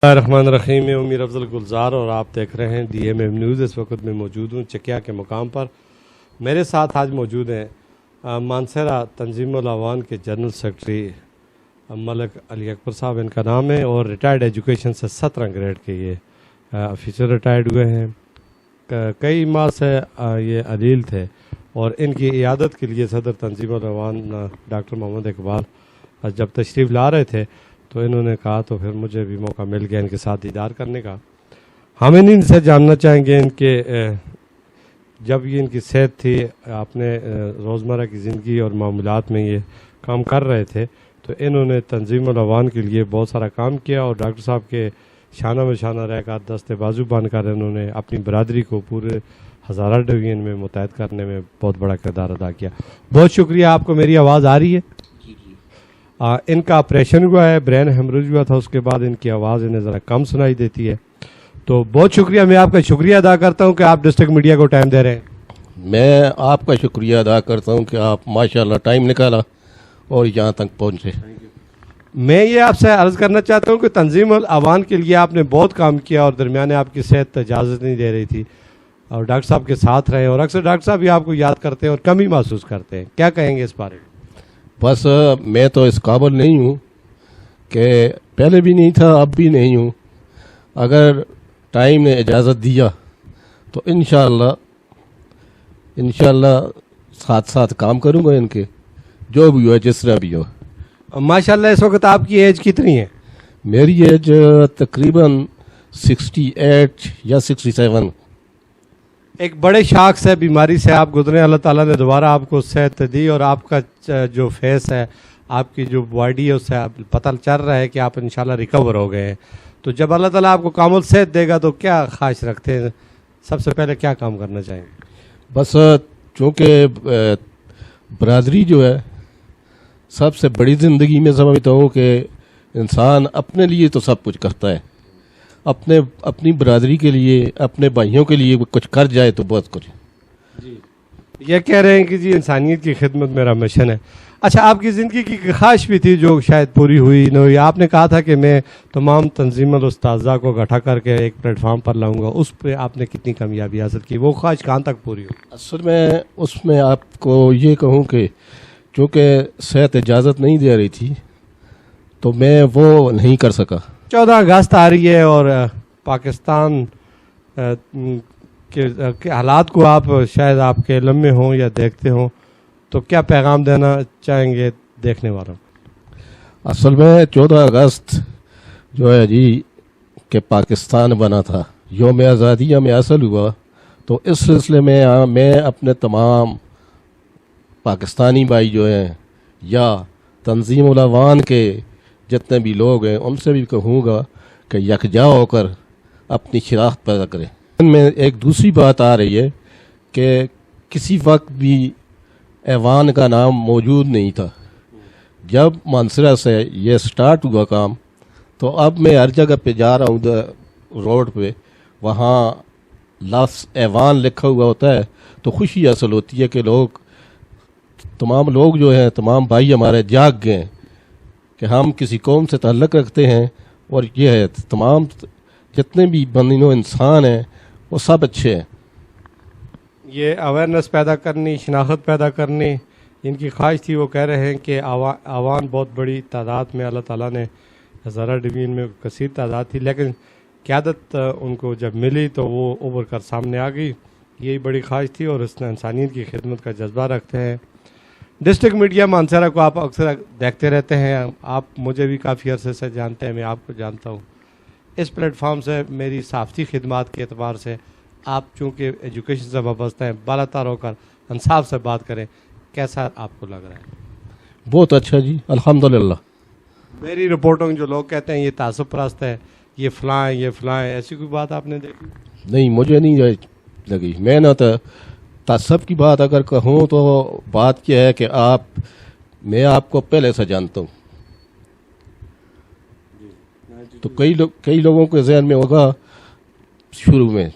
الرحمن الرحیم، میں امیر افضل گلزار اور آپ دیکھ رہے ہیں ڈی ایم ایم نیوز۔ اس وقت میں موجود ہوں چکیا کے مقام پر۔ میرے ساتھ آج موجود ہیں مانسہرہ تنظیم العوان کے جنرل سیکرٹری ملک علی اکبر صاحب ان کا نام ہے، اور ریٹائرڈ ایجوکیشن سے 17 گریڈ کے یہ آفیسر ریٹائرڈ ہوئے ہیں۔ کئی ماہ سے یہ علیل تھے، اور ان کی عیادت کے لیے صدر تنظیم العوان ڈاکٹر محمد اقبال جب تشریف لا رہے تھے تو انہوں نے کہا، تو پھر مجھے بھی موقع مل گیا ان کے ساتھ دیدار کرنے کا۔ ہم ان سے جاننا چاہیں گے ان کے جب یہ ان کی صحت تھی، اپنے روزمرہ کی زندگی اور معاملات میں یہ کام کر رہے تھے، تو انہوں نے تنظیم العوان کے لیے بہت سارا کام کیا، اور ڈاکٹر صاحب کے شانہ میں شانہ رہ کر دست بازو باندھ کر انہوں نے اپنی برادری کو پورے ہزارہ ڈویژن میں متحد کرنے میں بہت بڑا کردار ادا کیا۔ بہت شکریہ۔ آپ کو میری آواز آ رہی ہے؟ ان کا آپریشن ہوا ہے، برین ہیمریج ہوا تھا، اس کے بعد ان کی آواز انہیں ذرا کم سنائی دیتی ہے۔ تو بہت شکریہ، میں آپ کا شکریہ ادا کرتا ہوں کہ آپ ڈسٹرکٹ میڈیا کو ٹائم دے رہے ہیں۔ میں آپ کا شکریہ ادا کرتا ہوں کہ آپ ماشاءاللہ ٹائم نکالا اور یہاں تک پہنچے۔ میں یہ آپ سے عرض کرنا چاہتا ہوں کہ تنظیم العوان کے لیے آپ نے بہت کام کیا، اور درمیانے آپ کی صحت اجازت نہیں دے رہی تھی، اور ڈاکٹر صاحب کے ساتھ رہے، اور اکثر ڈاکٹر صاحب بھی آپ کو یاد کرتے ہیں اور کمی محسوس کرتے ہیں۔ کیا کہیں گے اس بارے میں؟ بس میں تو اس قابل نہیں ہوں، کہ پہلے بھی نہیں تھا، اب بھی نہیں ہوں۔ اگر ٹائم نے اجازت دیا تو انشاءاللہ ساتھ ساتھ کام کروں گا ان کے، جو بھی ہو جس طرح بھی ہو۔ ماشاءاللہ اس وقت آپ کی ایج کتنی ہے؟ میری ایج تقریباً 68 یا 67۔ ایک بڑے شاخ سے بیماری سے آپ گزرے، اللہ تعالیٰ نے دوبارہ آپ کو صحت دی، اور آپ کا جو فیس ہے، آپ کی جو باڈی ہے، اس سے پتہ چل رہا ہے کہ آپ انشاءاللہ ریکور ہو گئے ہیں۔ تو جب اللہ تعالیٰ آپ کو کامل صحت دے گا تو کیا خواہش رکھتے ہیں؟ سب سے پہلے کیا کام کرنا چاہیں گے؟ بس چونکہ برادری جو ہے سب سے بڑی زندگی میں سمجھتا ہوں کہ انسان اپنے لیے تو سب کچھ کرتا ہے، اپنی برادری کے لیے، اپنے بھائیوں کے لیے کچھ کر جائے تو بہت کچھ۔ جی، یہ کہہ رہے ہیں کہ جی انسانیت کی خدمت میرا مشن ہے۔ اچھا، آپ کی زندگی کی خواہش بھی تھی جو شاید پوری ہوئی نہ ہوئی۔ آپ نے کہا تھا کہ میں تمام تنظیم الاستاذہ کو اکٹھا کر کے ایک پلیٹ فارم پر لاؤں گا، اس پہ آپ نے کتنی کامیابی حاصل کی؟ وہ خواہش کہاں تک پوری ہوئی؟ اصل میں اس میں آپ کو یہ کہوں کہ چونکہ صحت اجازت نہیں دے رہی تھی تو میں وہ نہیں کر سکا۔ 14 اگست آ رہی ہے، اور پاکستان کے حالات کو آپ شاید آپ کے علم میں ہوں یا دیکھتے ہوں، تو کیا پیغام دینا چاہیں گے دیکھنے والوں؟ اصل میں 14 اگست جو ہے جی کہ پاکستان بنا تھا، یوم آزادی ہمیں حاصل ہوا، تو اس سلسلے میں میں اپنے تمام پاکستانی بھائی جو ہیں یا تنظیم العوان کے جتنے بھی لوگ ہیں ان سے بھی کہوں گا کہ یکجا ہو کر اپنی شناخت پیدا کریں۔ ان میں ایک دوسری بات آ رہی ہے کہ کسی وقت بھی ایوان کا نام موجود نہیں تھا۔ جب مانسہرہ سے یہ سٹارٹ ہوا کام، تو اب میں ہر جگہ پہ جا رہا ہوں روڈ پہ، وہاں لفظ ایوان لکھا ہوا ہوتا ہے تو خوشی حاصل ہوتی ہے کہ تمام لوگ جو ہیں، تمام بھائی ہمارے جاگ گئے ہیں کہ ہم کسی قوم سے تعلق رکھتے ہیں، اور یہ ہے تمام جتنے بھی بنو انسان ہیں وہ سب اچھے ہیں۔ یہ اویئرنیس پیدا کرنی، شناخت پیدا کرنی ان کی خواہش تھی۔ وہ کہہ رہے ہیں کہ عوام بہت بڑی تعداد میں، اللہ تعالیٰ نے ہزارہ ڈویژن میں کثیر تعداد تھی، لیکن قیادت ان کو جب ملی تو وہ ابھر کر سامنے آ گئی۔ یہی بڑی خواہش تھی، اور اس نے انسانیت کی خدمت کا جذبہ رکھتے ہیں۔ ڈسٹرکٹ میڈیا مانسہرہ کو آپ اکثر دیکھتے رہتے ہیں، آپ مجھے بھی کافی عرصے سے جانتے ہیں، میں آپ کو جانتا ہوں۔ اس پلیٹ فارم سے میری صحافتی خدمات کے اعتبار سے آپ چونکہ ایجوکیشن سے وابستہ ہیں، بالا تر ہو کر انصاف سے بات کریں، کیسا آپ کو لگ رہا ہے؟ بہت اچھا جی، الحمدللہ۔ میری رپورٹوں جو لوگ کہتے ہیں یہ تعصب پرست ہے، یہ فلاں ہے، یہ فلاں ہے، ایسی کوئی بات آپ نے دیکھی؟ نہیں، مجھے نہیں لگی۔ میں نہ تو تعصب کی بات اگر کہوں تو بات کیا ہے کہ میں آپ کو پہلے سے جانتا ہوں، تو کئی لوگوں کے ذہن میں ہوگا شروع میں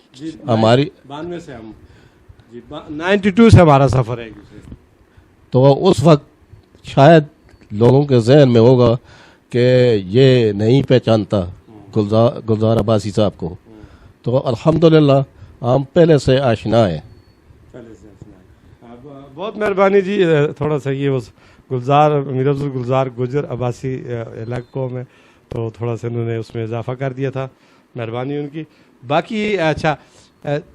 ہماری 92 سے ہم 92 سے ہمارا سفر ہے، تو اس وقت شاید لوگوں کے ذہن میں ہوگا کہ یہ نہیں پہچانتا گلزار عباسی صاحب کو. تو الحمدللہ ہم پہلے سے آشنا ہیں. بہت مہربانی جی. تھوڑا سا یہ گلزار میر افضل گلزار گجر عباسی علاقوں میں تو تھوڑا سا انہوں نے اس میں اضافہ کر دیا تھا, مہربانی ان کی. باقی اچھا,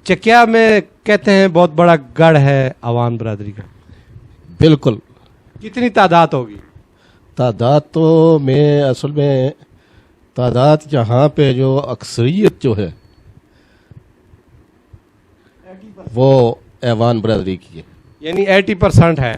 چکیا میں کہتے ہیں بہت بڑا گڑھ ہے عوام برادری کا, بالکل. کتنی تعداد ہوگی؟ تعداد تو میں اصل میں تعداد یہاں پہ جو اکثریت جو ہے وہ ایوان برادری کی ہے, یعنی 80% ہے.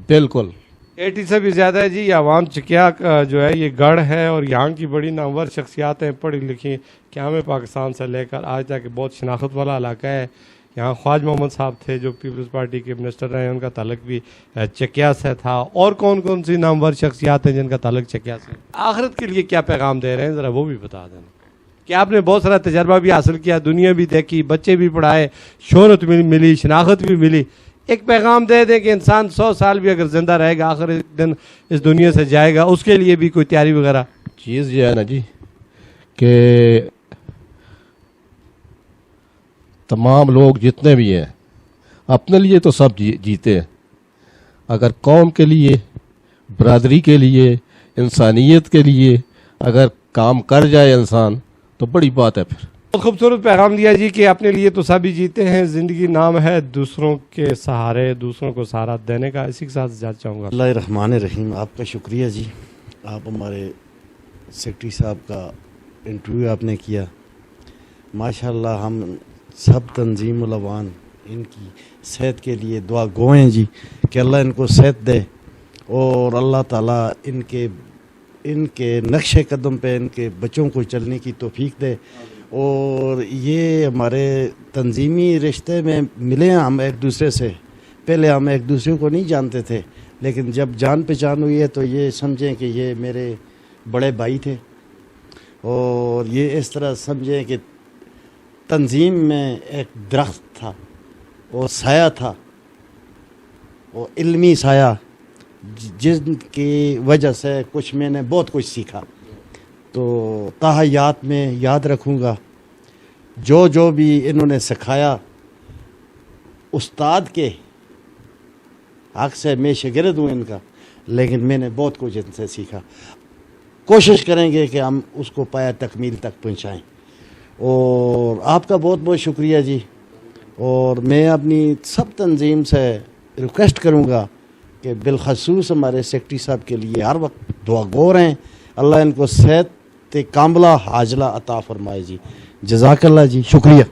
بالکل 80 سے بھی زیادہ ہے جی. یہ عوام چکیا کا جو ہے یہ گڑھ ہے اور یہاں کی بڑی نامور شخصیات ہیں, پڑھی لکھی, قیام پاکستان سے لے کر آج تک بہت شناخت والا علاقہ ہے. یہاں خواجہ محمد صاحب تھے جو پیپلز پارٹی کے منسٹر رہے, ان کا تعلق بھی چکیا سے تھا. اور کون کون سی نامور شخصیات ہیں جن کا تعلق چکیا سے؟ آخرت کے لیے کیا پیغام دے رہے ہیں ذرا وہ بھی بتا دینا. کہ آپ نے بہت سارا تجربہ بھی حاصل کیا, دنیا بھی دیکھی, بچے بھی پڑھائے, شہرت بھی ملی, شناخت بھی ملی. ایک پیغام دے دیں کہ انسان 100 سال بھی اگر زندہ رہے گا, آخر ایک دن اس دنیا سے جائے گا, اس کے لیے بھی کوئی تیاری وغیرہ. چیز یہ ہے نا جی کہ تمام لوگ جتنے بھی ہیں اپنے لیے تو سب جیتے ہیں. اگر قوم کے لیے, برادری کے لیے, انسانیت کے لیے اگر کام کر جائے انسان تو بڑی بات ہے. پھر بہت خوبصورت پیغام دیا جی کہ اپنے لیے تو سبھی جیتے ہیں, زندگی نام ہے دوسروں کے سہارے, دوسروں کو سہارا دینے کا. اسی کے ساتھ جانا چاہوں گا. اللہ الرحمن الرحیم. آپ کا شکریہ جی, آپ ہمارے سیکرٹری صاحب کا انٹرویو آپ نے کیا. ماشاءاللہ ہم سب تنظیم العوان ان کی صحت کے لیے دعا گو ہیں جی کہ اللہ ان کو صحت دے اور اللہ تعالیٰ ان کے نقش قدم پہ ان کے بچوں کو چلنے کی توفیق دے. اور یہ ہمارے تنظیمی رشتے میں ملے ہیں ہم ایک دوسرے سے. پہلے ہم ایک دوسرے کو نہیں جانتے تھے, لیکن جب جان پہچان ہوئی ہے تو یہ سمجھیں کہ یہ میرے بڑے بھائی تھے. اور یہ اس طرح سمجھیں کہ تنظیم میں ایک درخت تھا اور سایہ تھا, اور علمی سایہ, جن کی وجہ سے میں نے بہت کچھ سیکھا. تو تاحیات میں یاد رکھوں گا جو بھی انہوں نے سکھایا. استاد کے حق سے میں شاگرد ہوں ان کا, لیکن میں نے بہت کچھ ان سے سیکھا. کوشش کریں گے کہ ہم اس کو پایا تکمیل تک پہنچائیں. اور آپ کا بہت بہت شکریہ جی. اور میں اپنی سب تنظیم سے ریکویسٹ کروں گا کہ بالخصوص ہمارے سیکرٹری صاحب کے لیے ہر وقت دعا گو رہیں. اللہ ان کو صحت کاملہ حاجلہ عطا فرمائے جی. جزاک اللہ جی, شکریہ.